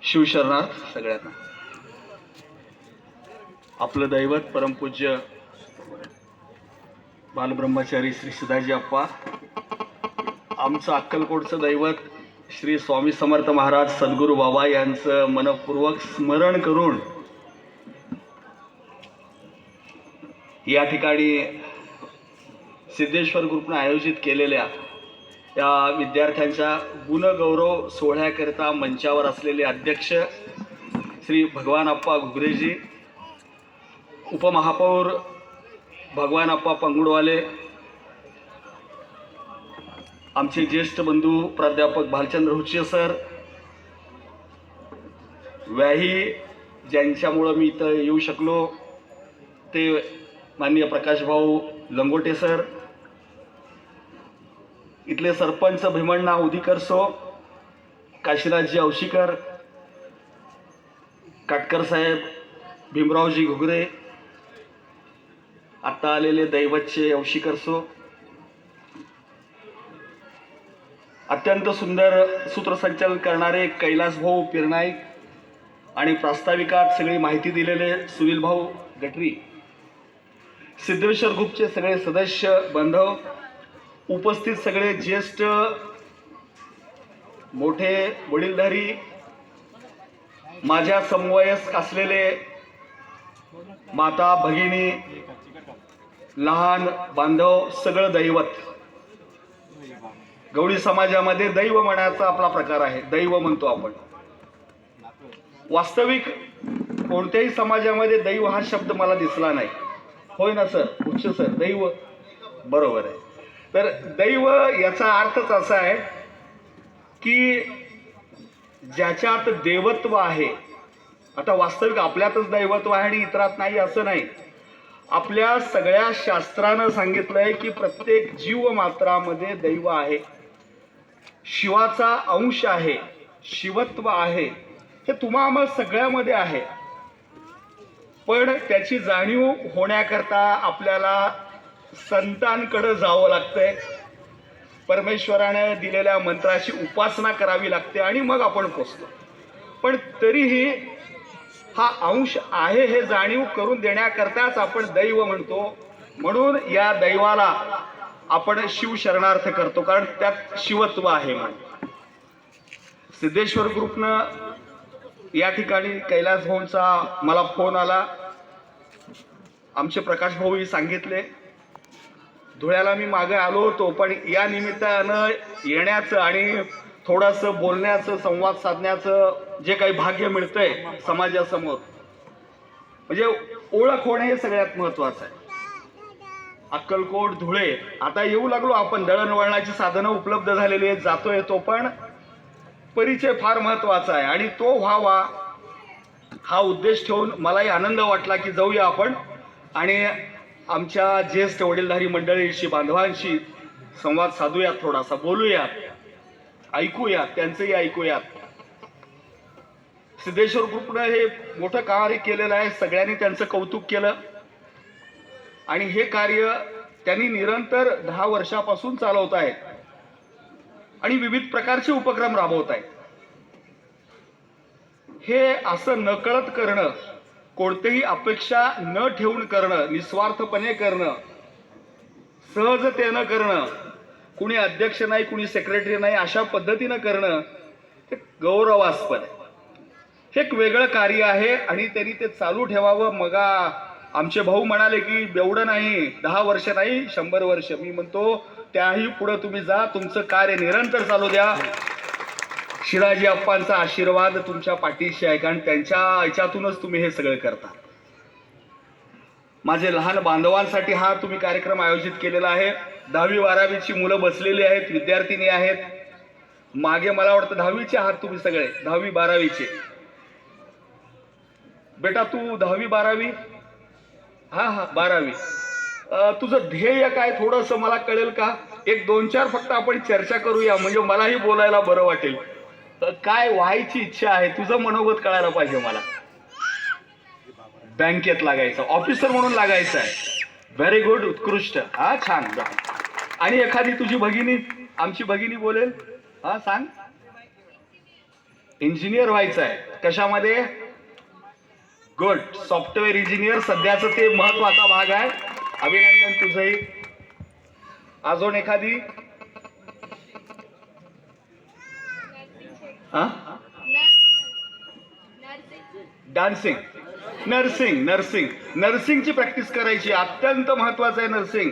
शिवशरणार्थ सगळ्यांना. आपलं दैवत परमपूज्य बालब्रह्मचारी श्री सिद्धाजी अप्पा, आमचं अक्कलकोटचं दैवत श्री स्वामी समर्थ महाराज सद्गुरू बाबा यांचं मनपूर्वक स्मरण करून या ठिकाणी सिद्धेश्वर ग्रुपने आयोजित केलेल्या या विद्यार्थ्यांच्या गुणगौरव सोहळ्याकरिता मंचावर असलेले अध्यक्ष श्री भगवान अप्पा घुगरेजी, उपमहापौर भगवान अप्पा पंगुडवाले, आमचे ज्येष्ठ बंधू प्राध्यापक भालचंद्र हुचे सर, व्याही ज्यांच्यामुळं मी इथं येऊ शकलो ते माननीय प्रकाशभाऊ लंगोटे सर, इथले सरपंच भीमण्णा उदीकर सो, काशीराजजी औशीकर, काटकर साहेब, भीमरावजी घुगरे, आता आलेले दैवतचे औशीकर सो, अत्यंत सुंदर सूत्रसंचालन करणारे कैलास भाऊ पिरनाईक आणि प्रास्ताविकात सगळी माहिती दिलेले सुनील भाऊ गटरी, सिद्धेश्वर ग्रुपचे सगळे सदस्य बांधव, उपस्थित सगळे ज्येष्ठ मोठे वडीलधारी, माझ्या समवयस्क असलेले माता भगिनी, लहान बांधव, सगळं दैवत. गवळी समाजामध्ये दैव म्हणायचा आपला प्रकार आहे, दैव म्हणतो आपण. वास्तविक कोणत्याही समाजामध्ये दैव हा शब्द मला दिसला नाही. होय ना सर, उच्च सर, दैव बरोबर आहे. तर दैव याचा अर्थच असा आहे की ज्याच्यात देवत्व आहे. आता वास्तविक आपल्यातच दैवत्व आहे आणि इतरात नाही असं नाही. आपल्या सगळ्या शास्त्रानं सांगितलंय की प्रत्येक जीव मात्रामध्ये दैव आहे, शिवाचा अंश आहे, शिवत्व आहे. हे तुम्हा सगळ्यामध्ये आहे. पण त्याची जाणीव होण्याकरता आपल्याला संतांकडे जावं लागतंय, परमेश्वराने दिलेल्या मंत्राची उपासना करावी लागते आणि मग आपण पोचतो. पण तरीही हा अंश आहे हे जाणीव करून देण्याकरताच आपण दैव म्हणतो. म्हणून या दैवाला आपण शिवशरणार्थ करतो, कारण त्यात शिवत्व आहे. म्हणून सिद्धेश्वर ग्रुपनं या ठिकाणी कैलास भाऊंचा मला फोन आला, आमचे प्रकाश भाऊही सांगितले. धुळ्याला मी मागे आलो होतो, पण या निमित्तानं येण्याचं आणि थोडंसं बोलण्याचं, संवाद साधण्याचं जे काही भाग्य मिळतंय समाजासमोर, म्हणजे ओळख होणे हे सगळ्यात महत्त्वाचं आहे. अक्कलकोट, धुळे, आता येऊ लागलो आपण, दळणवळणाची साधनं उपलब्ध झालेली आहेत, जातो येतो, पण परिचय फार महत्त्वाचा आहे आणि तो व्हावा हा उद्देश ठेवून मलाही आनंद वाटला की जाऊया आपण आणि आमच्या ज्येष्ठ वडीलधारी मंडळींशी, बांधवांशी संवाद साधूयात, थोडासा बोलूयात, ऐकूयात, त्यांचंही ऐकूयात. सिद्धेश्वर ग्रुपनं हे मोठं कार्य केलेलं आहे, सगळ्यांनी त्यांचं कौतुक केलं आणि हे कार्य त्यांनी निरंतर 10 वर्षापासून चालवत आहेत आणि विविध प्रकारचे उपक्रम राबवत आहेत. हे असं नकळत करणं, कोणतेही अपेक्षा न ठेवून करणं, निस्वार्थपणे करणं, सहजतेनं करणं, कुणी अध्यक्ष नाही, कुणी सेक्रेटरी नाही, अशा पद्धतीनं करणं हे गौरवास्पद आहे. हे एक वेगळं कार्य आहे आणि त्यांनी ते चालू ठेवावं. मग आमचे भाऊ म्हणाले की एवढं नाही, 10 वर्ष नाही, 100 वर्ष. मी म्हणतो त्याही पुढे तुम्ही जा, तुमचं कार्य निरंतर चालू द्या. शिराजी अप्पांचा आशीर्वाद तुमच्या पाठीशी आहे, कारण त्यांच्या याच्यातूनच तुम्ही हे सगळं करता. माझे लहान बांधवांसाठी हा तुम्ही कार्यक्रम आयोजित केलेला आहे. 10वी 12वीची मुलं बसलेली आहेत, विद्यार्थिनी आहेत. मागे मला वाटतं 10वीचे आहात तुम्ही सगळे, 10वी 12वीचे. बेटा तू 10वी 12वी? हा 12वी. तुझं ध्येय काय थोडंसं मला कळेल का? 1-2-4 फक्त आपण चर्चा करूया, म्हणजे मलाही बोलायला बरं वाटेल. काय व्हायची इच्छा आहे, तुझं मनोगत कळायला पाहिजे मला. बँकेत लागायचं, ऑफिसर म्हणून लागायचं आहे. व्हेरी गुड, उत्कृष्ट. हा छान. आणि एखादी तुझी भगिनी, आमची भगिनी बोलेल, हा सांग. इंजिनियर व्हायचं आहे. कशामध्ये? गुड. सॉफ्टवेअर इंजिनियर सध्याचं ते महत्वाचा भाग आहे. अभिनंदन तुझंही. अजून एखादी? डान्सिंग. नर्सिंगची प्रॅक्टिस करायची, अत्यंत महत्वाचं आहे नर्सिंग.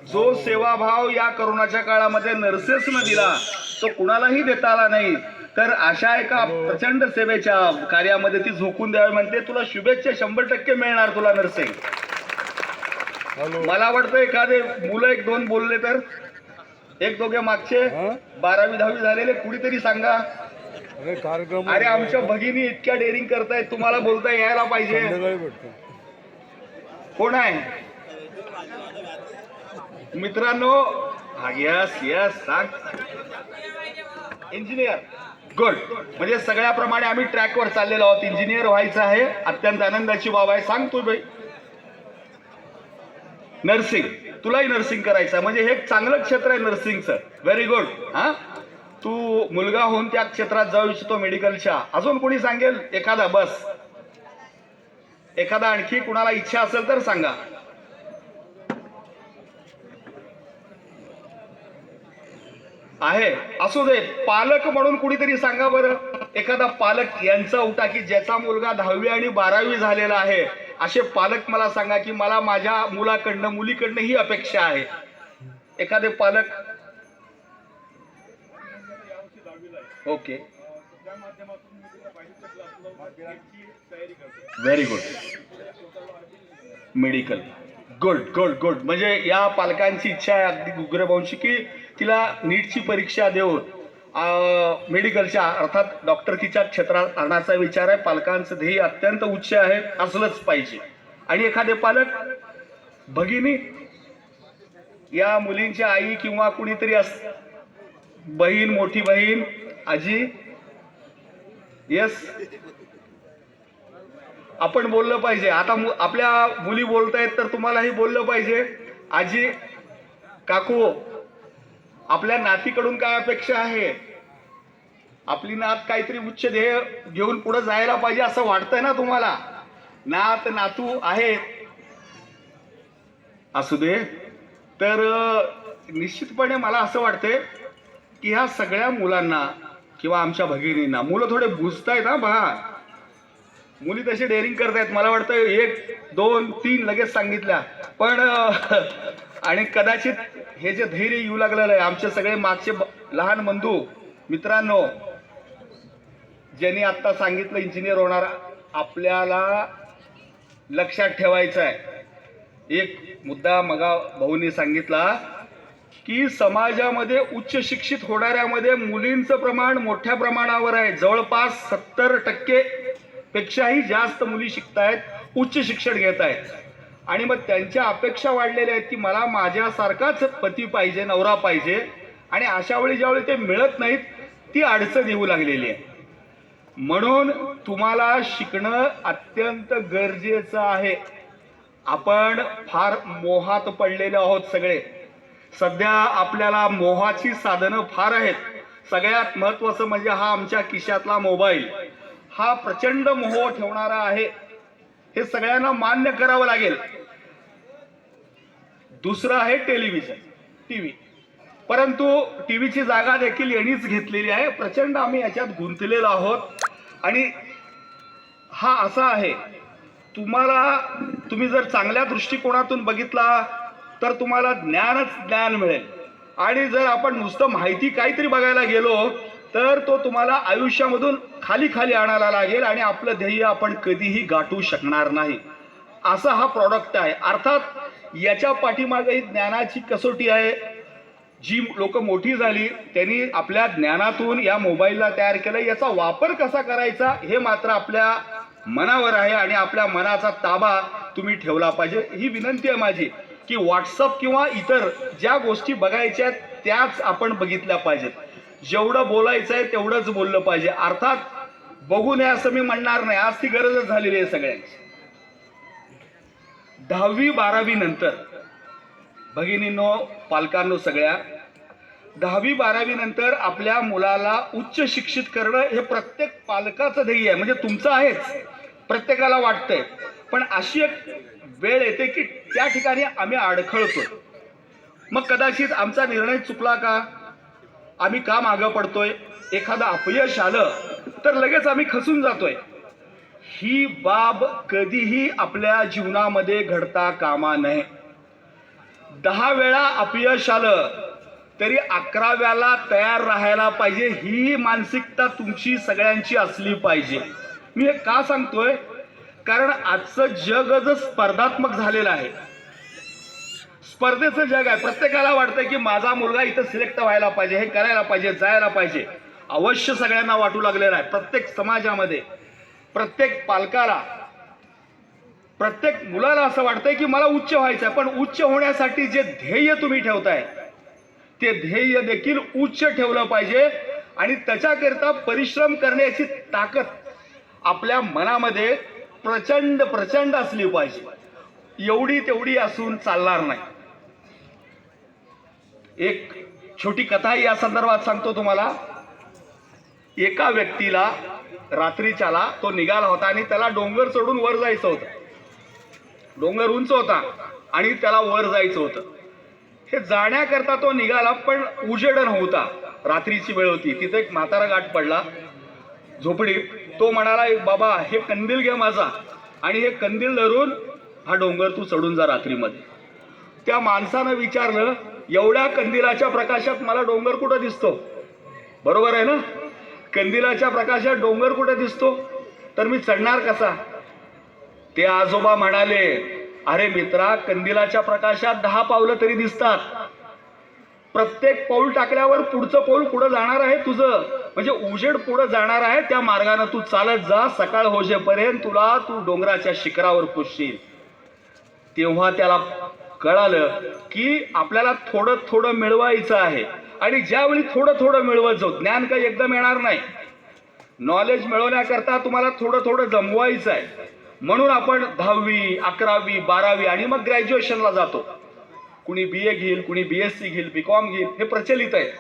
जो सेवाभाव या करोनाच्या काळामध्ये नर्सेसनं दिला तो कुणालाही देता आला नाही. तर अशा एका प्रचंड सेवेच्या कार्यामध्ये ती झोकून द्यावी म्हणते. तुला शुभेच्छा 100% मिळणार तुला नर्सिंग. मला वाटतं एखादे मुलं 1-2 बोलले तर 1-2 मागचे 12वी-10वी झालेले कुणीतरी सांगा. अरे आमच्या भगिनी इतक्या डेअरिंग करतायत, तुम्हाला बोलता यायला पाहिजे. कोण आहे मित्रांनो? यस सांग. इंजिनियर. गुड. म्हणजे सगळ्याप्रमाणे आम्ही ट्रॅकवर चाललेलो आहोत. इंजिनियर व्हायचं आहे, अत्यंत आनंदाची बाब आहे. सांग तू बाई. नर्सिंग. तुलाही नर्सिंग करायचं आहे, म्हणजे हे एक चांगलं क्षेत्र आहे नर्सिंगचं. Very good. हा, तू मुलगा होऊन त्या क्षेत्रात जाऊ इच्छितो मेडिकलच्या. अजून कोणी सांगेल एखादा? बस एखादा आणखी कुणाला इच्छा असेल तर सांगा. आहे, असू दे. पालक म्हणून कुणीतरी सांगा बरं. एखादा पालक यांचा उठा की ज्याचा मुलगा 10वी आणि 12वी झालेला आहे. असे पालक मला सांगा की मला माझ्या मुलाकडनं मुलीकडनं ही अपेक्षा आहे. एखादे पालक? Okay, very good. Medical. Good. म्हणजे या पालकांची इच्छा आहे अगदी गुग्रवंशी की तिला नीटची परीक्षा देऊन मेडिकलच्या अर्थात डॉक्टरकीच्या क्षेत्रात आणण्याचा विचार आहे. पालकांचं ध्येय अत्यंत उच्च आहे, असलंच पाहिजे. आणि एखादे पालक भगिनी या मुलींच्या आई किंवा कुणीतरी बहीण, मोठी बहीण, आजी. यस, आपण बोललं पाहिजे. आता आपल्या मुली बोलतायत तर तुम्हालाही बोललं पाहिजे. आजी, काकू, आपल्या नातीकडून काय अपेक्षा आहे? आपली नात काहीतरी उच्च ध्येय घेऊन पुढे जायला पाहिजे असं वाटतंय ना तुम्हाला? नात नातू आहे, असू दे. तर निश्चितपणे मला असं वाटतंय की ह्या सगळ्या मुलांना किंवा आमच्या भगिनींना, मुलं थोडे बुजतायत हा पहा. मुली तशी डेअरिंग करतायत. मला वाटतं 1, 2, 3 लगेच सांगितल्या. पण आणि कदाचित हे जे धैर्य येऊ लागलेलं आहे, आमचे सगळे मागचे लहान बंधू मित्रांनो ज्यांनी आता सांगितलं इंजिनियर होणार, आपल्याला लक्षात ठेवायचं आहे एक मुद्दा. मगा भाऊंनी सांगितला की समाजामध्ये उच्च शिक्षित होणाऱ्यामध्ये मुलींचं प्रमाण मोठ्या प्रमाणावर आहे. जवळपास 70% पेक्षाही जास्त मुली शिकतायत, उच्च शिक्षण घेत आहेत. आणि मग त्यांच्या अपेक्षा वाढलेल्या आहेत की मला माझ्यासारखाच पती पाहिजे, नवरा पाहिजे. आणि अशा वेळी ज्यावेळी ते मिळत नाहीत ती अडचण येऊ लागलेली आहे. म्हणून तुम्हाला शिकणं अत्यंत गरजेचं आहे. आपण फार मोहात पडलेले आहोत सगळे. सध्या आपल्याला मोहाची साधनं फार आहेत. सगळ्यात महत्त्वाचं म्हणजे हा आमच्या खिशातला मोबाईल हा प्रचंड मोह ठेवणारा आहे. हे सगळ्यांना मान्य करावं लागेल. दुसरं आहे टेलिव्हिजन, टीव्ही. परंतु टीव्हीची जागा देखील यांनीच घेतलेली आहे. प्रचंड आम्ही याच्यात गुंतलेलो आहोत. आणि हा असा आहे, तुम्ही जर चांगल्या दृष्टिकोनातून बघितला तर तुम्हाला ज्ञानच ज्ञान मिळेल. आणि जर आपण नुसतं माहिती काहीतरी बघायला गेलो तर तो तुम्हाला आयुष्यामधून खाली खाली आणायला लागेल आणि आपलं ध्येय आपण कधीही गाठू शकणार नाही. असा हा प्रॉडक्ट आहे. अर्थात याच्या पाठीमागे ज्ञानाची कसोटी आहे. जी लोक मोठी झाली त्यांनी आपल्या ज्ञानातून या मोबाईलला तयार केलं. याचा वापर कसा करायचा हे मात्र आपल्या मनावर आहे आणि आपल्या मनाचा ताबा तुम्ही ठेवला पाहिजे. ही विनंती आहे माझी की व्हॉट्सअप किंवा इतर ज्या गोष्टी बघायच्या त्याच आपण बघितल्या पाहिजेत. जेवढं बोलायचं आहे तेवढंच बोललं पाहिजे. अर्थात बघू नये असं मी म्हणणार नाही, आज ती गरजच झालेली आहे सगळ्यांची. 10वी 12वी नंतर भगिनींनो, पालकांनो, सगळ्या 10वी-12वी नंतर आपल्या मुलाला उच्च शिक्षित करणं हे प्रत्येक पालकाचं ध्येय आहे, म्हणजे तुमचं आहेच, प्रत्येकाला वाटतंय. पण अशी एक वेळ येते की त्या ठिकाणी आम्ही अडखळतो. मग कदाचित आमचा निर्णय चुकला का, आम्ही का मागं पडतोय, एखादं अपयश आलं तर लगेच आम्ही खचून जातोय. ही बाब कधीही आपल्या जीवनामध्ये घडता कामा नये. 10 वेळा अपयश आलं तरी 11व्याला तयार राहायला पाहिजे, ही मानसिकता तुमची सगळ्यांची असली पाहिजे. मी हे का सांगतोय, कारण आजचं जग स्पर्धात्मक झालेलं आहे, स्पर्धेचं जग आहे. प्रत्येकाला वाटतंय की माझा मुलगा इथं सिलेक्ट व्हायला पाहिजे, हे करायला पाहिजे, जायला पाहिजे. अवश्य सगळ्यांना वाटू लागलेलं आहे, प्रत्येक समाजामध्ये, प्रत्येक पालकाला, प्रत्येक मुलाला असं वाटतंय की मला उच्च व्हायचं आहे. पण उच्च होण्यासाठी जे ध्येय तुम्ही ठेवताय ते ध्येय देखील उच्च ठेवलं पाहिजे आणि त्याच्याकरता परिश्रम करण्याची ताकद आपल्या मनामध्ये प्रचंड प्रचंड असली पाहिजे. एवढी तेवढी असून चालणार नाही. एक छोटी कथा या संदर्भात सांगतो तुम्हाला. एका व्यक्तीला रात्रीच्याला तो निघाला होता आणि त्याला डोंगर चढून वर जायचं होतं. डोंगर उंच होता आणि त्याला वर जायचं होतं. हे जाण्याकरता तो निघाला, पण उजेड नव्हता, रात्रीची वेळ होती. तिथे एक म्हातारा गाठ पडला झोपडीत. तो म्हणाला, बाबा हे कंदील घे माझा आणि हे कंदील धरून हा डोंगर तू चढून जा रात्रीमध्ये. त्या माणसानं विचारलं, एवढ्या कंदिलाच्या प्रकाशात मला डोंगर कुठं दिसतो? बरोबर आहे ना, कंदिलाच्या प्रकाशात डोंगर कुठे दिसतो, तर मी चढणार कसा? ते आजोबा म्हणाले, अरे मित्रा, कंदिलाच्या प्रकाशात 10 पावलं तरी दिसतात. प्रत्येक पाऊल टाकल्यावर पुढचं पाऊल पुढे जाणार आहे तुझं, म्हणजे उजेड पुढे जाणार आहे. त्या मार्गाने तू चालत जा, सकाळ होजेपर्यंत तू डोंगराच्या शिखरावर पोचशील. तेव्हा त्याला कळालं की आपल्याला थोडं थोडं मिळवायचं आहे आणि ज्यावेळी थोडं थोडं मिळवत जाऊ, ज्ञान काही एकदम येणार नाही. नॉलेज मिळवण्याकरता तुम्हाला थोडं थोडं जमवायचं आहे. म्हणून आपण 10वी, 11वी, 12वी आणि मग ग्रॅज्युएशनला जातो. कुणी BA घेईल, कुणी BSc घेईल, BCom घेईल, हे प्रचलित आहे.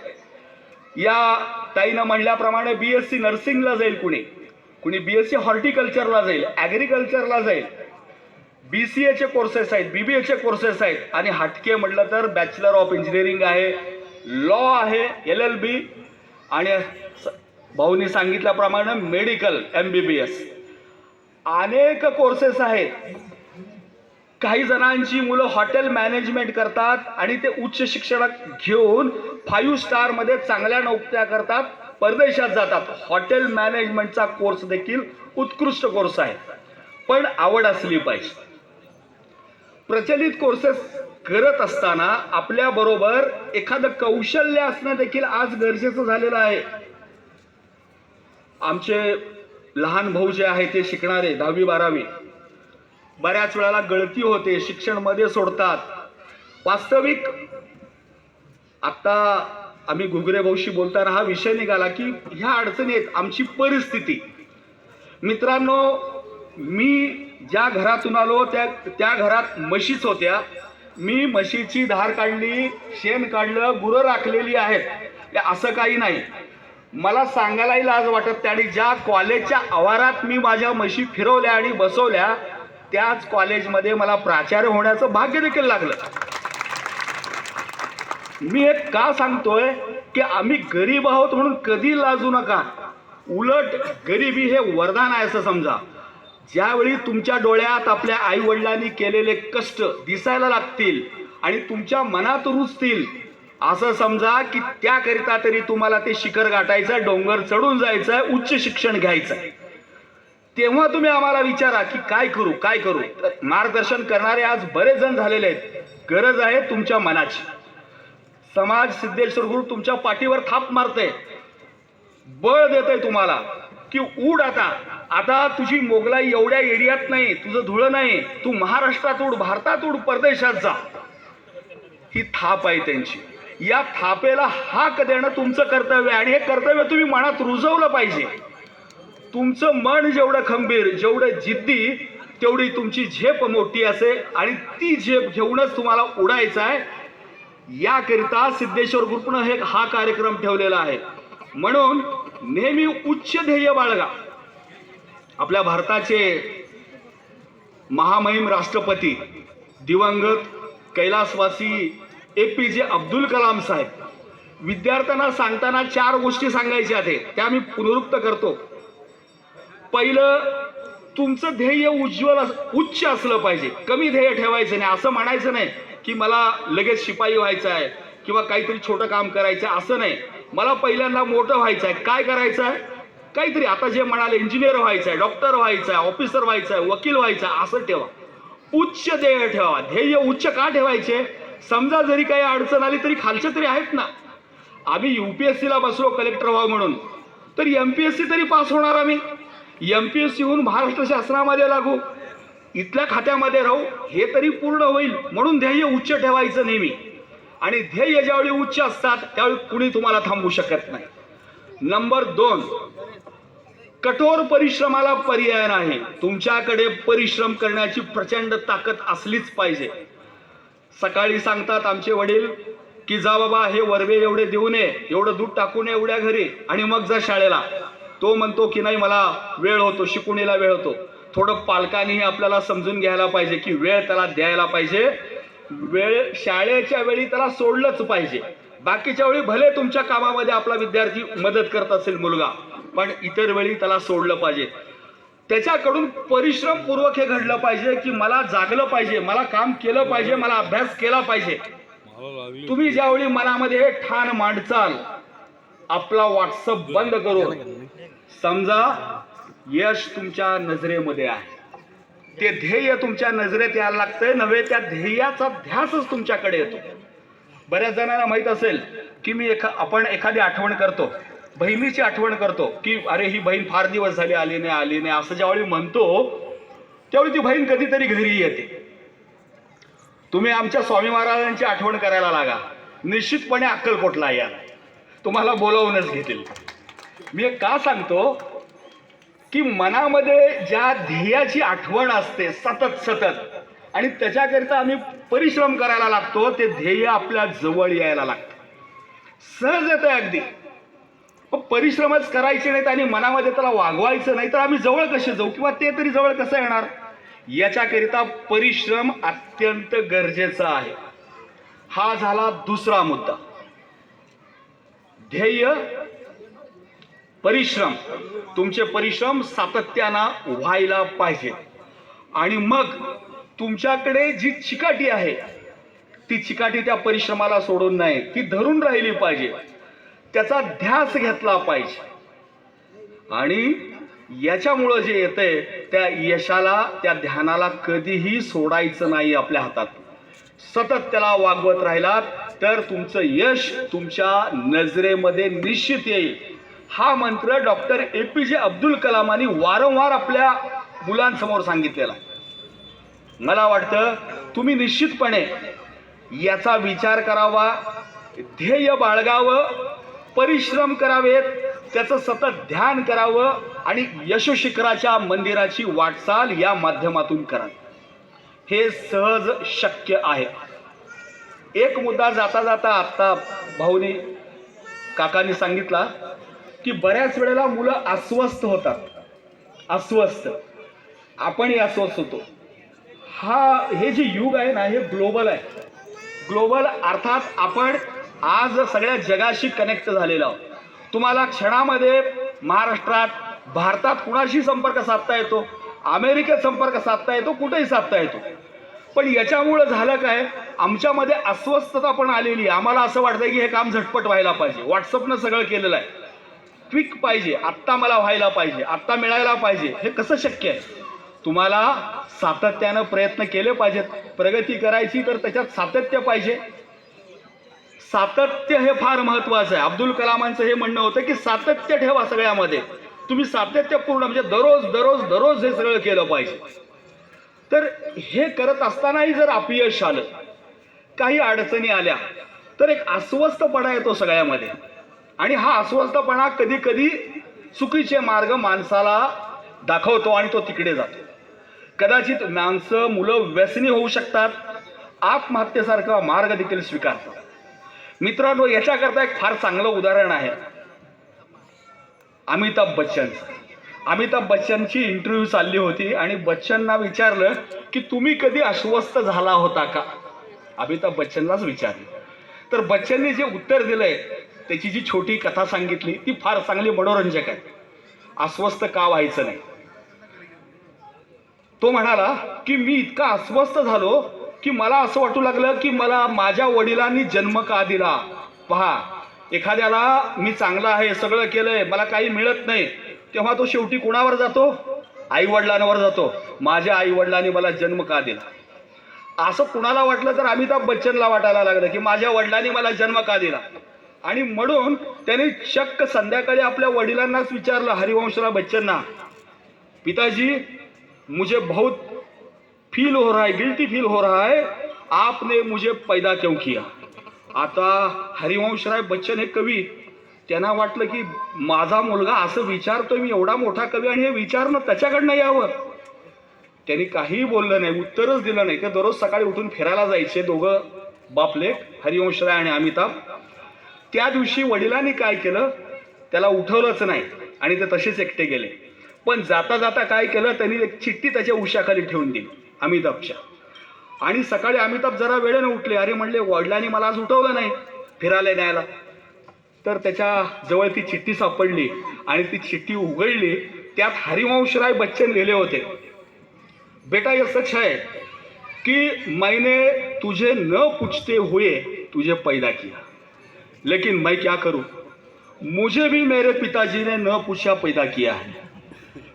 या ताईनं म्हणल्याप्रमाणे BSc नर्सिंगला जाईल, कुणी BSc हॉर्टिकल्चरला जाईल, ॲग्रिकल्चरला जाईल. BCA चे कोर्सेस आहेत, BBA चे कोर्सेस आहेत आणि हटके म्हटलं तर बॅचलर ऑफ इंजिनिअरिंग आहे, लॉ आहे, LLB आणि भाऊनी सांगितल्याप्रमाणे मेडिकल MBBS. अनेक कोर्सेस आहेत. काही जणांची मुलं हॉटेल मॅनेजमेंट करतात आणि ते उच्च शिक्षण घेऊन 5 स्टार मध्ये चांगल्या नोकऱ्या करतात, परदेशात जातात. हॉटेल मॅनेजमेंटचा कोर्स देखील उत्कृष्ट कोर्स आहे, पण आवड असली पाहिजे. प्रचलित कोर्सेस करत असताना आपल्या बरोबर एखादं कौशल्य असणं देखील आज गरजेचं झालेलं आहे. आमचे लहान भाऊ जे आहे ते शिकणारे 10वी-12वी, बऱ्याच वेळेला गळती होते, शिक्षण मध्ये सोडतात. वास्तविक आता आम्ही घुगरे भाऊशी बोलताना हा विषय निघाला की ह्या अडचणी आहेत, आमची परिस्थिती. मित्रांनो, मी ज्या घरातून आलो त्या घरात म्हशीच होत्या. मी म्हशीची धार काढली, शेण काढलं, गुरं राखलेली आहेत, असं काही नाही. मला सांगायलाही लाज वाटत नाही. आणि ज्या कॉलेजच्या आवारात मी माझ्या म्हशी फिरवल्या आणि बसवल्या, त्याच कॉलेजमध्ये मला प्राचार्य होण्याचं भाग्य देखील लागलं. मी हे का सांगतोय की आम्ही गरीब आहोत म्हणून कधी लाजू नका. उलट गरिबी हे वरदान आहे असं समजा. ज्यावेळी तुमच्या डोळ्यात आपल्या आई वडिलांनी केलेले कष्ट दिसायला लागतील आणि तुमच्या मनात रुजतील, असं समजा की त्याकरिता तरी तुम्हाला ते शिखर गाठायचं, डोंगर चढून जायचं, उच्च शिक्षण घ्यायचं. तेव्हा तुम्ही आम्हाला विचारा की काय करू. मार्गदर्शन करणारे आज बरेच जण झालेले आहेत. गरज आहे तुमच्या मनाची. समाज सिद्धेश्वर गुरु तुमच्या पाठीवर थाप मारते, बळ देते तुम्हाला की उड. आता तुझी मोगलाई एवढ्या एरियात नाही, तुझं धुळं नाही, तू महाराष्ट्रात उड, भारतात उड, परदेशात जा. ही थाप आहे त्यांची. या थापेला हाक देणं तुमचं कर्तव्य आहे आणि हे कर्तव्य तुम्ही मनात रुजवलं पाहिजे. तुमचं मन जेवढं खंबीर, जेवढं जिद्दी, तेवढी तुमची झेप मोठी असेल आणि ती झेप घेऊनच तुम्हाला उडायचं आहे. याकरिता सिद्धेश्वर ग्रुपनं हा कार्यक्रम ठेवलेला आहे. म्हणून नेहमी उच्च ध्येय बाळगा. आपल्या भारताचे महामहिम राष्ट्रपती दिवंगत कैलासवासी APJ अब्दुल कलाम साहेब विद्यार्थ्यांना सांगताना 4 गोष्टी सांगायच्या आहेत, त्या मी पुनरुक्त करतो. पहिलं, तुमचं ध्येय उच्च असलं पाहिजे. कमी ध्येय ठेवायचं नाही. असं म्हणायचं नाही की मला लगेच शिपाई व्हायचं आहे किंवा काहीतरी छोटं काम करायचं आहे, असं नाही. मला पहिल्यांदा मोठं व्हायचं आहे. काय करायचं आहे? काहीतरी आता जे म्हणाले इंजिनियर व्हायचं आहे, डॉक्टर व्हायचं आहे, ऑफिसर व्हायचं आहे, वकील व्हायचं आहे, असं ठेवा. उच्च ध्येय ठेवा. ध्येय उच्च का ठेवायचे? समजा जरी काही अडचण आली तरी खालचे तरी आहेत ना. आम्ही UPSC ला बसलो कलेक्टर व्हावं म्हणून, तर MPSC तरी पास होणार. आम्ही MPSC होऊन महाराष्ट्र शासनामध्ये लागू, इथल्या खात्यामध्ये राहू, हे तरी पूर्ण होईल. म्हणून ध्येय उच्च ठेवायचं नेहमी. आणि ध्येय ज्यावेळी उच्च असतात त्यावेळी कुणी तुम्हाला थांबवू शकत नाही. नंबर 2, कठोर परिश्रमाला पर्याय नाही. तुमच्याकडे परिश्रम करण्याची प्रचंड ताकद असलीच पाहिजे. सकाळी सांगतात आमचे वडील की जा बाबा हे वरवे एवढे देऊ नये, एवढं दूध टाकू नये एवढ्या घरी, आणि मग जा शाळेला. तो म्हणतो की नाही मला वेळ होतो, शिकवणीला वेळ होतो. थोडं पालकांनीही आपल्याला समजून घ्यायला पाहिजे की वेळ त्याला द्यायला पाहिजे. वेळ शाळेच्या वेळी त्याला सोडलंच पाहिजे. बाकीच्या वेळी भले तुमच्या कामामध्ये आपला विद्यार्थी मदत करत असेल मुलगा, पण इतर वेळी त्याला सोडलं पाहिजे. त्याच्याकडून परिश्रमपूर्वक हे घडलं पाहिजे की मला जागलं पाहिजे, मला काम केलं पाहिजे, मला अभ्यास केला पाहिजे. तुम्ही ज्यावेळी मनामध्ये हे ठाण मांडचाल, आपला व्हॉट्सअप बंद करून समजा यश तुमच्या नजरेमध्ये आहे. ते ध्येय तुमच्या नजरेत यायला लागतंय नव्हे, त्या ध्येयाचा ध्यासच तुमच्याकडे येतो. बऱ्याच जणांना माहित असेल की आपण एखादी आठवण करतो, बहिणीची आठवण करतो की अरे ही बहीण फार दिवस झाले आली नाही असं ज्यावेळी म्हणतो त्यावेळी ती बहीण कधीतरी घरी येते. तुम्ही आमच्या स्वामी महाराजांची आठवण करायला लागा, निश्चितपणे अक्कलकोटला या, तुम्हाला बोलावूनच घेतील. मी का सांगतो की मनामध्ये ज्या ध्येयाची आठवण असते सतत आणि त्याच्याकरिता आम्ही परिश्रम करायला लागतो, ते ध्येय आपल्या जवळ यायला लागतं. सहज येतं अगदी. परिश्रमच करायचे नाहीत आणि मनामध्ये त्याला वागवायचं नाही तर आम्ही जवळ कसे जाऊ किंवा ते तरी जवळ कसं येणार? याच्याकरिता परिश्रम अत्यंत गरजेचा आहे. हा झाला दुसरा मुद्दा. ध्येय, परिश्रम. तुमचे परिश्रम सातत्यानं व्हायला पाहिजे. आणि मग तुमच्याकडे जी चिकाटी आहे ती चिकाटी त्या परिश्रमाला सोडून नाही, ती धरून राहिली पाहिजे. त्याचा ध्यास घेतला पाहिजे. आणि याच्यामुळं जे येतंय त्या यशाला, त्या ध्यानाला कधीही सोडायचं नाही आपल्या हातात. सतत त्याला वागवत राहिलात तर तुमचं यश तुमच्या नजरेमध्ये निश्चित येईल. हा मंत्र डॉक्टर APJ अब्दुल कलामांनी वारंवार आपल्या मुलांसमोर सांगितलेला. मला वाटतं तुम्ही निश्चितपणे याचा विचार करावा, ध्येय बाळगावं, परिश्रम करावेत, त्याचं सतत ध्यान करावं आणि यशशिखराच्या मंदिराची वाटचाल या माध्यमातून करावी. हे सहज शक्य आहे. एक मुद्दा जाता जाता आत्ता भाऊनी काकांनी सांगितला की बऱ्याच वेळेला मुलं अस्वस्थ होतात. अस्वस्थ, आपणही अस्वस्थ होतो. हे जे युग आहे ना हे ग्लोबल आहे. ग्लोबल अर्थात आपण आज सगळ्या जगाशी कनेक्ट झालेलो आहोत. तुम्हाला क्षणामध्ये महाराष्ट्रात, भारतात कुणाशी संपर्क साधता येतो, अमेरिकेत संपर्क साधता येतो, कुठेही साधता येतो. पण याच्यामुळं झालं काय, आमच्यामध्ये अस्वस्थता पण आलेली आहे. आम्हाला असं वाटतंय की हे काम झटपट व्हायला पाहिजे. व्हॉट्सअपनं सगळं केलेलं आहे. क्विक पाहिजे, आत्ता मला व्हायला पाहिजे, आत्ता मिळायला पाहिजे. हे कसं शक्य आहे? तुम्हाला सातत्यानं प्रयत्न केले पाहिजेत. प्रगती करायची तर त्याच्यात सातत्य पाहिजे. सातत्य हे फार महत्वाचं आहे. अब्दुल कलामांचं हे म्हणणं होतं की सातत्य ठेवा सगळ्यामध्ये. तुम्ही सातत्यपूर्ण म्हणजे दररोज हे सगळं केलं पाहिजे. तर हे करत असतानाही जर अपयश आलं, काही अडचणी आल्या तर एक अस्वस्थपणा येतो सगळ्यामध्ये. आणि हा अस्वस्थपणा कधी कधी चुकीचे मार्ग माणसाला दाखवतो आणि तो तिकडे जातो. कदाचित मुलं व्यसनी होऊ शकतात, आत्महत्येसारखा मार्ग देखील स्वीकारतात. मित्रांनो, याच्याकरता एक फार चांगलं उदाहरण आहे अमिताभ बच्चनचं. अमिताभ बच्चनची इंटरव्ह्यू चालली होती आणि बच्चनना विचारलं की तुम्ही कधी अस्वस्थ झाला होता का. अमिताभ बच्चनलाच विचारलं. तर बच्चनने जे उत्तर दिलंय, त्याची जी छोटी कथा सांगितली ती फार चांगली मनोरंजक आहे. अस्वस्थ का व्हायचं नाही. तो म्हणाला की मी इतका अस्वस्थ झालो की मला असं वाटू लागलं की मला माझ्या वडिलांनी जन्म का दिला. पहा, एखाद्याला मी चांगला आहे, सगळं केलंय, मला काही मिळत नाही, तेव्हा तो शेवटी कुणावर जातो? आई वडिलांवर जातो. माझ्या आई वडिलांनी मला जन्म का दिला. असं कुणाला वाटलं तर अमिताभ बच्चनला वाटायला लागलं की माझ्या वडिलांनी मला जन्म का दिला. आणि म्हणून त्याने चक्क संध्याकाळी आपल्या वडिलांनाच विचारलं, हरिवंशराव बच्चनना, पिताजी मुझे बहुत फील हो रहा है, गिल्टी फील हो रहा है, आपने मुझे पैदा क्यों किया. आता हरिवंशराय बच्चन हे कवी, त्यांना वाटलं की माझा मुलगा असं विचारतोय, मी एवढा मोठा कवी आणि हे विचारणं त्याच्याकडनं यावं. त्यांनी काहीही बोललं नाही, उत्तरच दिलं नाही. ते दररोज सकाळी उठून फिरायला जायचे दोघं बापलेक, हरिवंशराय आणि अमिताभ. त्या दिवशी वडिलांनी काय केलं, त्याला उठवलंच नाही आणि ते तसेच एकटे गेले. पण जाता जाता काय केलं, त्यांनी एक चिठ्ठी त्याच्या उशाखाली ठेवून दिली अमिताभच्या. आणि सकाळी अमिताभ जरा वेळेने उठले. अरे म्हणले, वडिलांनी मला आज उठवलं नाही फिरायला न्यायला. तर त्याच्या जवळ ती चिठ्ठी सापडली आणि ती चिठ्ठी उघडली. त्यात हरिवंशराय बच्चन लिहिले होते, बेटा ये सच है कि मैंने तुझे न पूछते हुए तुझे पैदा किया, लेकिन मैं क्या करूं, मुझे भी मेरे पिताजी ने न पूछा पैदा किया है.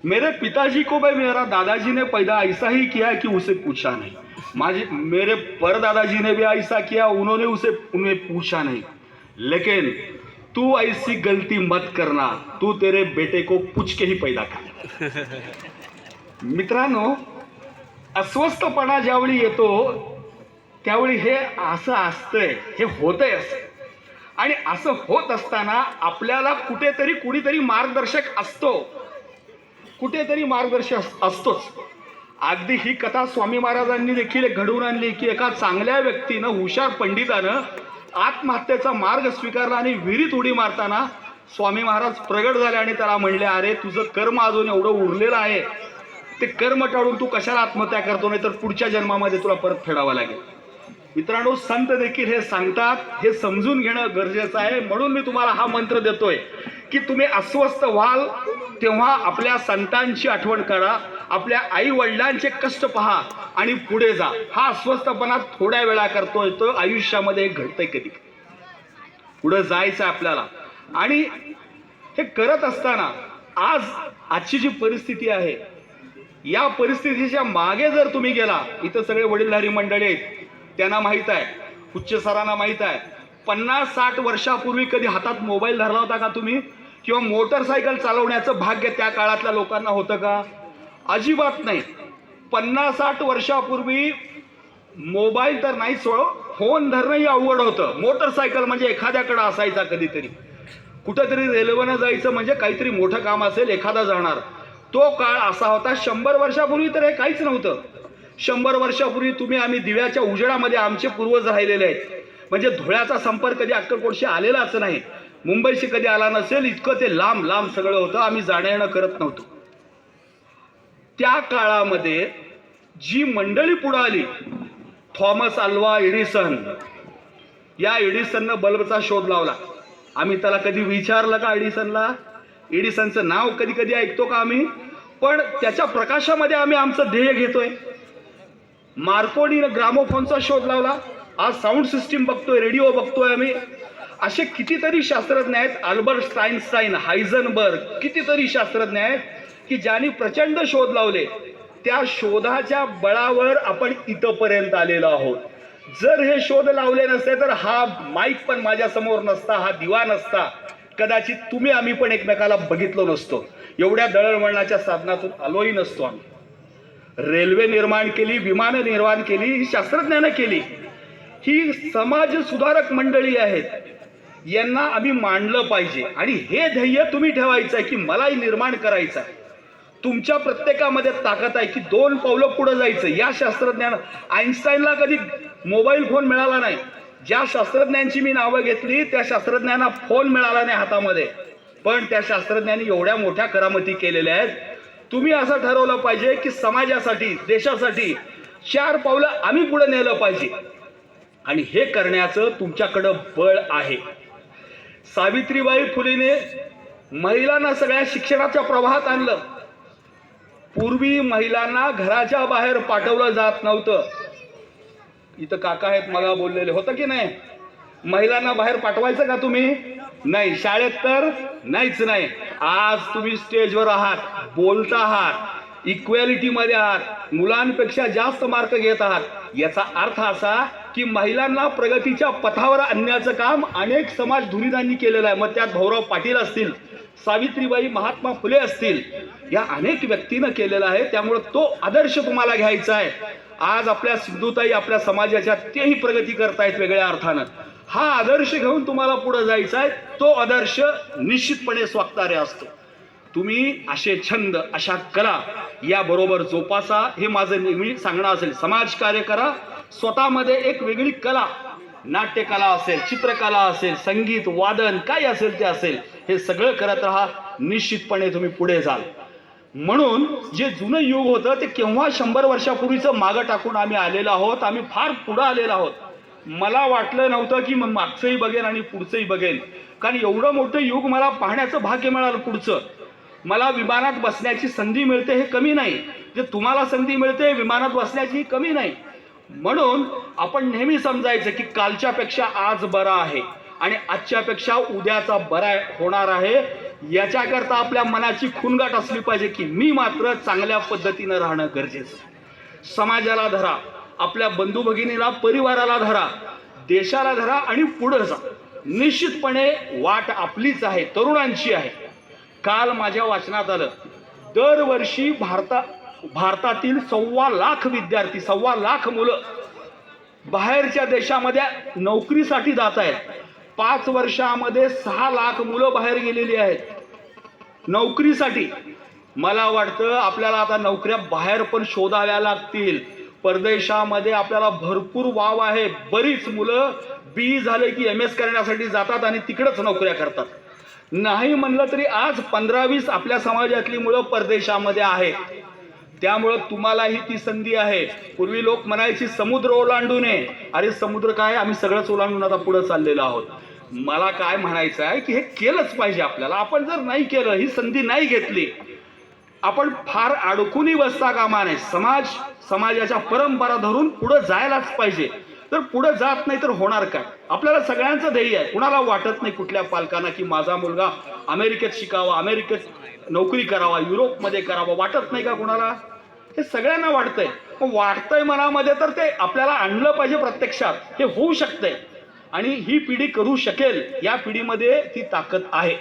मेरे पिताजी को भाई मेरा दादाजी ने पैदा ऐसा ही किया है कि उसे पूछा नहीं. मेरे परदादाजी ने भी ऐसा किया, उन्हें पूछा नहीं. लेकिन तू ऐसी गलती मत करना, तू तेरे बेटे को पूछ के ही पैदा कर. मित्रांनो, अस्वस्थपणा ज्यावेळी येतो त्यावेळी हे असं असतंय, हे होतंय असं. आणि असं होत असताना आपल्याला कुणीतरी मार्गदर्शक असतो, कुठेतरी मार्गदर्शक असतोच. अगदी ही कथा स्वामी महाराजांनी देखील घडवून आणली की एका चांगल्या व्यक्तीनं, हुशार पंडितानं आत्महत्येचा मार्ग स्वीकारला आणि विहिरीत उडी मारताना स्वामी महाराज प्रगट झाले आणि त्याला म्हणले, अरे तुझं कर्म अजून एवढं उरलेलं आहे, ते कर्म टाळून तू कशाला आत्महत्या करतो, नाही तर पुढच्या जन्मामध्ये तुला परत फेडावं लागेल. मित्रांनो, संत देखील हे सांगतात, हे समजून घेणं गरजेचं आहे. म्हणून मी तुम्हाला हा मंत्र देतोय की तुम्ही अस्वस्थ व्हाल तेव्हा आपल्या संतांची आठवण करा, आपल्या आई वडिलांचे कष्ट पहा आणि पुढे जा. हा अस्वस्थपणा थोड्या वेळा करतोय, तो आयुष्यामध्ये घडतंय कधी. पुढे जायचं आपल्याला. आणि हे करत असताना आजची जी परिस्थिती आहे, या परिस्थितीच्या मागे जर तुम्ही गेला, इथं सगळे वडीलधारी मंडळी आहेत, त्यांना माहीत आहे, उच्च सरांना माहीत आहे, 50-60 वर्षापूर्वी कधी हातात मोबाईल धरला होता का तुम्ही, किंवा मोटरसायकल चालवण्याचं भाग्य त्या काळातल्या लोकांना होतं का? अजिबात नाही. 50-60 वर्षापूर्वी मोबाईल तर नाही, फोन धरणंही अवघड होतं. मोटरसायकल म्हणजे एखाद्याकडे असायचा कधीतरी. कुठंतरी रेल्वेनं जायचं म्हणजे काहीतरी मोठं काम असेल, एखादा जाणार. तो काळ असा होता. 100 वर्षापूर्वी तर हे काहीच नव्हतं. 100 वर्षापूर्वी तुम्ही आम्ही दिव्याच्या उजेडामध्ये आमचे पूर्वज राहिलेले आहेत. म्हणजे धुळ्याचा संपर्क कधी अक्कलकोटशी आलेलाच नाही, मुंबईशी कधी आला नसेल, इतकं ते लांब लांब सगळं होतं. आम्ही जाणं येणं करत नव्हतो. त्या काळामध्ये जी मंडळी पुढे आली, थॉमस अल्वा एडिसन, या एडिसननं बल्बचा शोध लावला. आम्ही त्याला कधी विचारलं का एडिसनला? एडिसनचं नाव कधी कधी ऐकतो का आम्ही? पण त्याच्या प्रकाशामध्ये आम्ही आमचं ध्येय घेतोय. मार्कोनीनं ग्रामोफोनचा शोध लावला. आज साऊंड सिस्टीम बघतोय, रेडिओ बघतोय आम्ही. असे कितीतरी शास्त्रज्ञ आहेत, अल्बर्ट आइन्स्टाईन, हायझनबर्ग, कितीतरी शास्त्रज्ञ आहेत की ज्यांनी प्रचंड शोध लावले. त्या शोधाच्या बळावर आपण इथपर्यंत आलेलो आहोत. जर हे शोध लावले नसते तर हा माईक पण माझ्या समोर नसता, हा दिवा नसता, कदाचित तुम्ही आम्ही पण एकमेकाला बघितलो नसतो, एवढ्या दळणवळणाच्या साधनातून आलोही नसतो आम्ही. रेल्वे निर्माण केली, विमानं निर्माण केली, ही शास्त्रज्ञानं केली. ही समाज सुधारक मंडळी आहेत, यांना आम्ही मानलं पाहिजे. आणि हे ध्येय तुम्ही ठेवायचं आहे की मलाही निर्माण करायचं आहे. तुमच्या प्रत्येकामध्ये ताकद आहे की 2 पावलं पुढे जायचं. या शास्त्रज्ञानं, आइन्स्टाईनला कधी मोबाईल फोन मिळाला नाही, ज्या शास्त्रज्ञांची मी नावं घेतली त्या शास्त्रज्ञांना फोन मिळाला नाही हातामध्ये, पण त्या शास्त्रज्ञांनी एवढ्या मोठ्या करामती केलेल्या आहेत. तुम्ही असं ठरवलं पाहिजे की समाजासाठी, देशासाठी 4 पावलं आम्ही पुढे नेलं पाहिजे, आणि हे करण्याचं तुमच्याकडं बळ आहे. सावित्रीबाई फुलेने महिलांना सगळ्या शिक्षणाच्या प्रवाहात आणलं. पूर्वी महिलांना घराच्या बाहेर पाठवलं जात नव्हतं. इथं काका आहेत मला बोललेले, होतं की नाही? महिलांना बाहेर पाठवायचं का तुम्ही? नाही. शाळेत तर नाहीच नाही. आज तुम्ही स्टेजवर आहात, बोलता आहात, इक्वॅलिटीमध्ये आहात, मुलांपेक्षा जास्त मार्क घेत आहात. याचा अर्थ असा की महिलांना प्रगतीच्या पथावर आणण्याचं काम अनेक समाज धुरीणांनी केलेलं आहे. मग त्यात भाऊराव पाटील असतील, सावित्रीबाई, महात्मा फुले असतील, या अनेक व्यक्तीनं केलेला आहे. त्यामुळे तो आदर्श तुम्हाला घ्यायचा आहे. आज आपल्या सिंधुताई आपल्या समाजाच्या तेही प्रगती करतायत वेगळ्या अर्थानं. हा आदर्श घेऊन तुम्हाला पुढे जायचा आहे. तो आदर्श निश्चितपणे स्वागतार्ह असतो. तुम्ही असे छंद, अशा कला याबरोबर जोपासा, हे माझं नेहमी सांगणं असेल. समाजकार्य करा, स्वतःमध्ये एक वेगळी कला, नाट्यकला असेल, चित्रकला असेल, संगीत, वादन, काय असेल ते असेल, हे सगळं करत राहा. निश्चितपणे तुम्ही पुढे जाल. म्हणून जे जुनं युग होतं ते केव्हा 100 वर्षापूर्वीचं मागं टाकून आम्ही आलेलो आहोत. आम्ही फार पुढं आलेलो आहोत. मला वाटलं नव्हतं की मागचंही बघेन आणि पुढचंही बघेन, कारण एवढं मोठं युग मला पाहण्याचं भाग्य मिळालं. पुढचं मला विमानात बसण्याची संधी मिळते हे कमी नाही, जे तुम्हाला संधी मिळते विमानात बसण्याची कमी नाही. म्हणून आपण नेहमी समजायचं की कालच्यापेक्षा आज बरा आहे आणि आजच्यापेक्षा उद्याचा बरा होणार आहे. याच्याकरता आपल्या मनाची खुणगाठ असली पाहिजे की मी मात्र चांगल्या पद्धतीनं राहणं गरजेचं. समाजाला धरा, आपल्या बंधू भगिनीला, परिवाराला धरा, देशाला धरा आणि पुढे जा. निश्चितपणे वाट आपलीच आहे, तरुणांची आहे. काल माझ्या वाचनात आलं, दरवर्षी भारतातील 1.25 लाख विद्यार्थी, 1.25 लाख मुलं बाहेरच्या देशामध्ये नोकरीसाठी जात आहेत. 5 वर्षामध्ये 6 लाख मुलं बाहेर गेलेली आहेत नोकरीसाठी. मला वाटतं आपल्याला आता नोकऱ्या बाहेर पण शोधाव्या लागतील. परदेशामध्ये आपल्याला भरपूर वाव आहे. बरीच मुलं BE झाले की MS करण्यासाठी जातात आणि तिकडंच नोकऱ्या करतात. नाही म्हणलं तरी आज 15-20 आपल्या समाजातली मुलं परदेशामध्ये आहेत. त्यामुळं तुम्हालाही ती संधी आहे. पूर्वी लोक म्हणायची समुद्र ओलांडू नये. अरे समुद्र काय, आम्ही सगळंच ओलांडून आता पुढे चाललेलो आहोत. मला काय म्हणायचं आहे की हे केलंच पाहिजे आपल्याला. आपण जर नाही केलं, ही संधी नाही घेतली, आपण फार अडकूनही बसता कामा नये. समाजाच्या परंपरा धरून पुढे जायलाच पाहिजे. तर पुढे जात नाही तर होणार काय? आपल्याला सगळ्यांचं ध्येय आहे. कुणाला वाटत नाही कुठल्या पालकांना की माझा मुलगा अमेरिकेत शिकावा, अमेरिकेत नोकरी करावा, युरोपमध्ये करावा? वाटत नाही का कुणाला? हे सगळ्यांना वाटतंय. मग वाटतंय मनामध्ये तर ते आपल्याला आणलं पाहिजे प्रत्यक्षात. हे होऊ शकतंय आणि ही पिढी करू शकेल. या पिढीमध्ये ती ताकद आहे.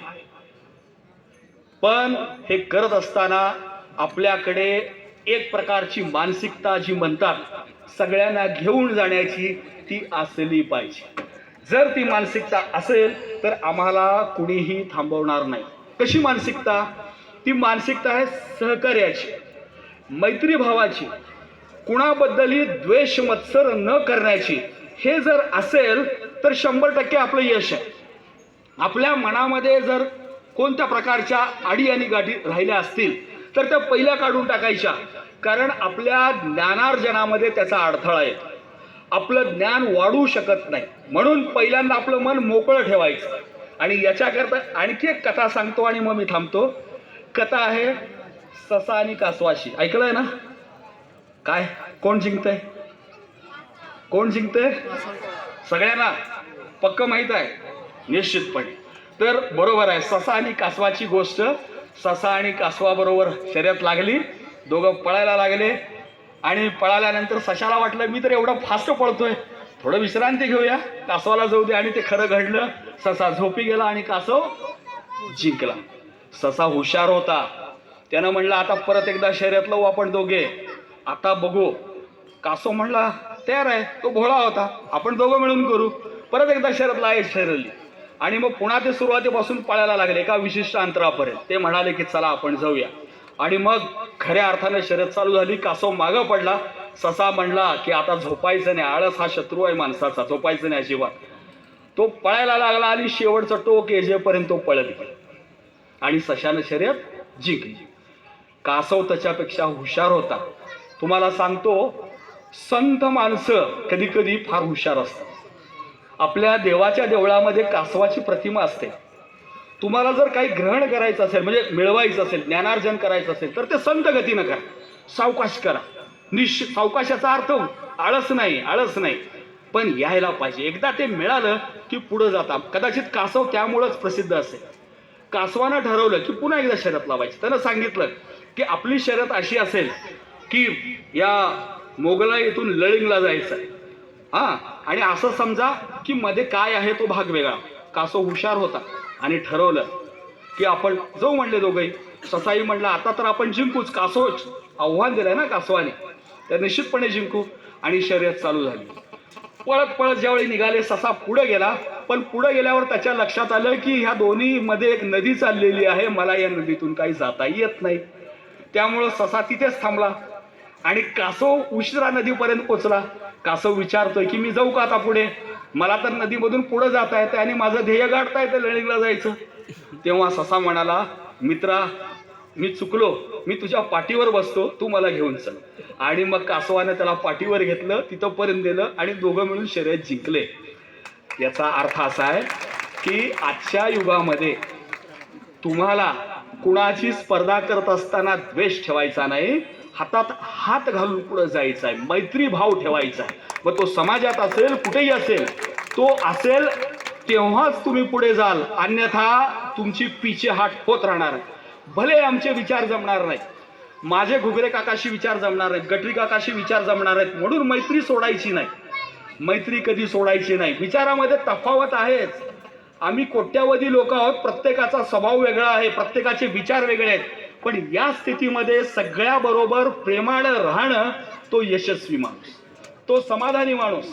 पण हे करत असताना आपल्याकडे एक प्रकारची मानसिकता जी म्हणतात सगळ्यांना घेऊन जाण्याची, ती असली पाहिजे. जर ती मानसिकता असेल तर आम्हाला कुणीही थांबवणार नाही. कशी मानसिकता? ती मानसिकता आहे सहकार्याची, मैत्रीभावाची, कुणाबद्दलही द्वेष मत्सर न करण्याची. हे जर असेल तर 100% आपलं यश आहे. आपल्या मनामध्ये जर कोणत्या प्रकारच्या अडी आणि गाठी राहिल्या असतील तर त्या पहिल्या काढून टाकायच्या, कारण आपल्या ज्ञानार्जनामध्ये त्याचा अडथळा आहे. आपलं ज्ञान वाढू शकत नाही. म्हणून पहिल्यांदा आपलं मन मोकळं ठेवायचं. आणि याच्याकरता आणखी एक कथा सांगतो आणि मग मी थांबतो. कथा आहे ससा आणि कासवाची. ऐकलंय ना? काय, कोण जिंकतंय? कोण जिंकतंय? सगळ्यांना पक्क माहित आहे निश्चितपणे. तर बरोबर आहे, ससा आणि कासवाची गोष्ट. ससा आणि कासवाबरोबर शर्यत लागली. दोघं पळायला लागले आणि पळाल्यानंतर सशाला वाटलं मी तर एवढा फास्ट पळतोय, थोडं विश्रांती घेऊया, कासवाला जाऊ दे. आणि ते खरं घडलं. ससा झोपी गेला आणि कासव जिंकला. ससा हुशार होता. त्यानं म्हणलं आता परत एकदा शर्यत लावू आपण दोघे, आता बघू. कासव म्हणला तयार आहे. तो भोळा होता, आपण दोघं मिळून करू. परत एकदा शर्यत लावायची ठरवली आणि मग पुन्हा ते सुरुवातीपासून पळायला लागले एका विशिष्ट अंतरापर्यंत. ते म्हणाले की चला आपण जाऊया. आणि मग खऱ्या अर्थाने शर्यत चालू झाली. कासव मागं पडला ससा म्हणला की आता झोपायचं नाही, आळस हा शत्रू आहे माणसाचा, झोपायचं नाही अजिबात. तो पळायला लागला आणि शेवटचं टोक येजेपर्यंत तो पळत गेला आणि सशानं शर्यत जिंकली. कासव त्याच्यापेक्षा हुशार होता. तुम्हाला सांगतो, संत माणसं कधी कधी फार हुशार असतात. आपल्या देवाच्या देवळामध्ये कासवाची प्रतिमा असते. तुम्हाला जर काही ग्रहण करायचं असेल, म्हणजे मिळवायचं असेल, ज्ञानार्जन करायचं असेल, तर ते संत गतीनं करा, सावकाश करा. सावकाशाचा अर्थ आळस नाही, आळस नाही, पण यायला पाहिजे. एकदा ते मिळालं की पुढं जाता. कदाचित कासव त्यामुळंच प्रसिद्ध असेल. कासवानं ठरवलं की पुन्हा एकदा शर्यत लावायची. त्यानं सांगितलं की आपली शर्यत अशी असेल की या मोगला येथून लळिंगला जायचं हां, आणि असं समजा की मध्ये काय आहे तो भाग वेगळा. कासव हुशार होता आणि ठरवलं की आपण जाऊ म्हणले दोघंही. ससाई म्हणला आता तर आपण जिंकूच, कासव आव्हान दिलंय ना कासवाने, तर निश्चितपणे जिंकू. आणि शर्यत चालू झाली. पळत पळत ज्यावेळी निघाले, ससा पुढे गेला. पण पुढे गेल्यावर त्याच्या लक्षात आलं की ह्या दोन्ही मध्ये एक नदी चाललेली आहे, मला या नदीतून काही जाता येत नाही. त्यामुळं ससा तिथेच थांबला आणि कासव उशिरा नदीपर्यंत पोचला. कासव विचारतोय की मी जाऊ का आता पुढे, मला तर नदीमधून पुढे जाता येतं आणि माझं ध्येय गाठता येतं, लळिंगला जायचं. तेव्हा ससा म्हणाला, मित्रा मी चुकलो, मी तुझ्या पाठीवर बसतो, तू मला घेऊन चल. आणि मग कासवानं त्याला पाठीवर घेतलं, तिथंपर्यंत दिलं आणि दोघं मिळून शर्यत जिंकले. याचा अर्थ असा आहे की आजच्या युगामध्ये तुम्हाला कुणाची स्पर्धा करत असताना द्वेष ठेवायचा नाही, हातात हात घालून पुढे जायचं आहे, मैत्री भाव ठेवायचा आहे. मग तो समाजात असेल, कुठेही असेल, तो असेल तेव्हाच तुम्ही पुढे जाल, अन्यथा तुमची पीछेहाट होत राहणार. भले आमचे विचार जमणार नाहीत, माझे घुगरे काकाशी विचार जमणार आहेत, गटरी काकाशी विचार जमणार आहेत, म्हणून मैत्री सोडायची नाही. मैत्री कधी सोडायची नाही. विचारामध्ये तफावत आहेच. आम्ही कोट्यावधी लोक आहोत, प्रत्येकाचा स्वभाव वेगळा आहे, प्रत्येकाचे विचार वेगळे आहेत. पण या स्थितीमध्ये सगळ्याबरोबर प्रेमानं राहणं तो यशस्वी माणूस, तो समाधानी माणूस.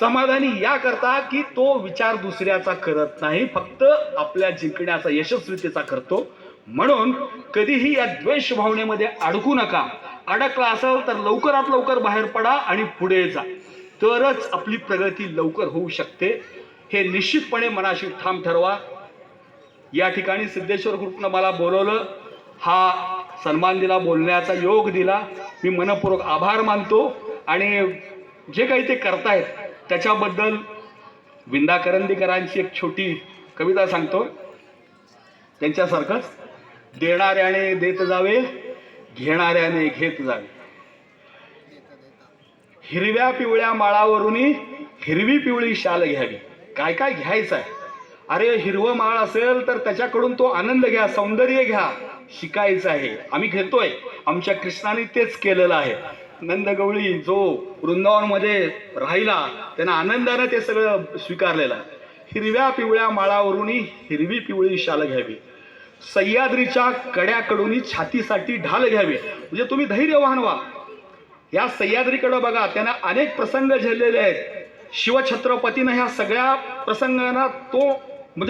समाधानी या करता की तो विचार दुसऱ्याचा करत नाही, फक्त आपल्या जिंकण्याचा, यशस्वीतेचा करतो. म्हणून कधीही या द्वेष भावनेमध्ये अडकू नका. अडकला असेल तर लवकरात लवकर बाहेर पडा आणि पुढे जा, तरच आपली प्रगती लवकर होऊ शकते. हे निश्चितपणे मनाशी ठाम ठरवा. या ठिकाणी सिद्धेश्वर ग्रुपनं मला बोलवलं, हा सन्मान दिला, बोलण्याचा योग दिला, मी मनपूर्वक आभार मानतो. आणि जे काही ते करतायत त्याच्याबद्दल विंदा करंदीकरांची एक छोटी कविता सांगतो. त्यांच्यासारखंच, देणाऱ्याने देत जावे, घेणाऱ्याने घेत जावे. हिरव्या पिवळ्या माळावरून हिरवी पिवळी शाल घ्यावी. काय काय घ्यायचं आहे? अरे हिरवं माळ असेल तर त्याच्याकडून तो आनंद घ्या, सौंदर्य घ्या, शिकायचं आहे. आम्ही घेतोय, आमच्या कृष्णाने तेच केलेलं आहे. नंदगवळी जो वृंदावनमध्ये राहिला त्यानं आनंदानं ते सगळं स्वीकारलेलं आहे. हिरव्या पिवळ्या माळावरून हिरवी पिवळी शाल घ्यावी, सह्याद्रीच्या कड्याकडून छातीसाठी ढाल घ्यावे. म्हणजे तुम्ही धैर्यवान व्हा. या सह्याद्रीकडे बघा, त्यांना अनेक प्रसंग झेललेले आहेत. शिवछत्रपतीनं ह्या सगळ्या प्रसंगांना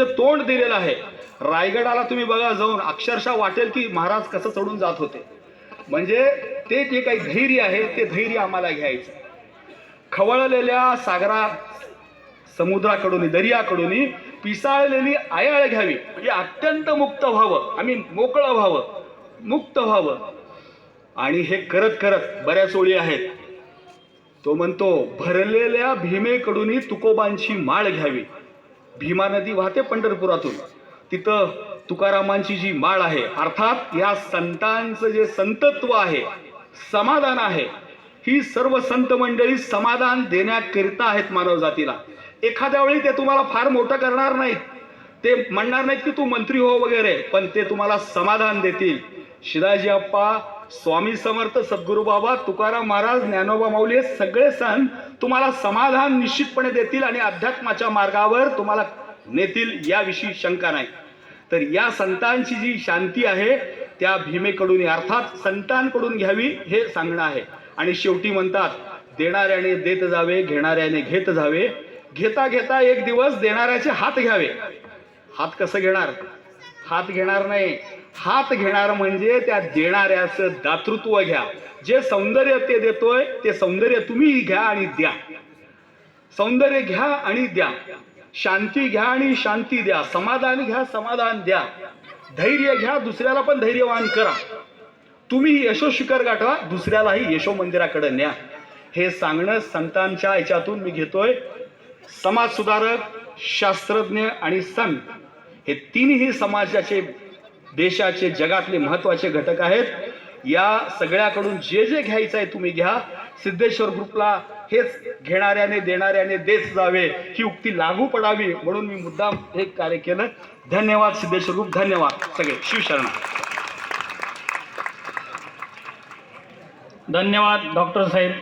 तोंड दिलेलं आहे. रायगडाला तुम्ही बघा जाऊन, अक्षरशः वाटेल की महाराज कसं चढून जात होते. म्हणजे ते जे काही धैर्य आहे ते धैर्य आम्हाला घ्यायचं. खवळलेल्या समुद्राकडून, दर्याकडून पिसाळलेली आयाळ घ्यावी. म्हणजे अत्यंत मुक्त व्हावं, आम्ही मोकळं व्हावं, मुक्त व्हावं. आणि हे करत करत बऱ्याच ओळी आहेत. तो म्हणतो, भरलेल्या भीमेकडून तुकोबांची माळ घ्यावी. भीमा नदी वाहते पंढरपुरातून, तिथं तुकारामांची जी माळ आहे, अर्थात या संतांचं जे संतत्व आहे, समाधान आहे, ही सर्व संत मंडळी समाधान देण्याकरिता आहेत मानव जातीला. एखाद्या वेळी ते तुम्हाला फार मोठं करणार नाहीत, ते म्हणणार नाहीत की तू मंत्री हो वगैरे, पण ते तुम्हाला समाधान देतील. शिवाजी अप्पा, स्वामी समर्थ, सद्गुरू बाबा, तुकाराम महाराज, ज्ञानोबा माऊली, हे सगळे सण तुम्हाला समाधान निश्चितपणे देतील आणि अध्यात्माच्या मार्गावर तुम्हाला नेतील, याविषयी शंका नाही. तर या संतांची जी शांती आहे त्या भीमेकडून, अर्थात संतांकडून घ्यावी, हे सांगणं आहे. आणि शेवटी म्हणतात, देणाऱ्याने देत जावे, घेणाऱ्याने घेत जावे. घेता घेता एक दिवस देणाऱ्याचे हात घ्यावे. हात कसं घेणार? हात घेणार नाही, हात घेणार म्हणजे त्या देणाऱ्याचं दातृत्व घ्या. जे सौंदर्य ते देतोय ते सौंदर्य तुम्ही घ्या आणि द्या. सौंदर्य घ्या आणि द्या. शांती घ्या आणि शांती द्या. समाधान घ्या, समाधान द्या. धैर्य घ्या, दुसऱ्याला पण धैर्यवान करा. तुम्ही यशो शिखर गाठवा, दुसऱ्यालाही यशो मंदिराकडे न्या. हे सांगणं संतांच्या याच्यातून मी घेतोय. समाज सुधारक, शास्त्रज्ञ आणि संत हे तिन्ही समाजाचे, देशाचे, जगातले महत्वाचे घटक आहेत. या सगळ्याकडून जे जे घ्यायचं आहे तुम्ही घ्या. सिद्धेश्वर ग्रुपला हेच घेणाऱ्याने देणाऱ्याने देत जावे ही उक्ती लागू पडावी म्हणून मी मुद्दाम हे कार्य केलं. धन्यवाद सिद्धेश्वर ग्रुप, धन्यवाद सगळे. शिवशरणा. धन्यवाद डॉक्टर साहेब.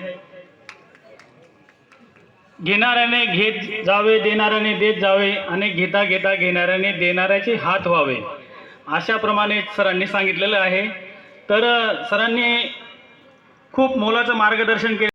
घेणाऱ्याने घेत जावे, देणाऱ्याने देत जावे आणि घेता घेता घेणाऱ्याने देणाऱ्याचे हात व्हावे, अशाप्रमाणे सरांनी सांगितलेलं आहे. तर सरांनी खूप मोलाचं मार्गदर्शन केलं.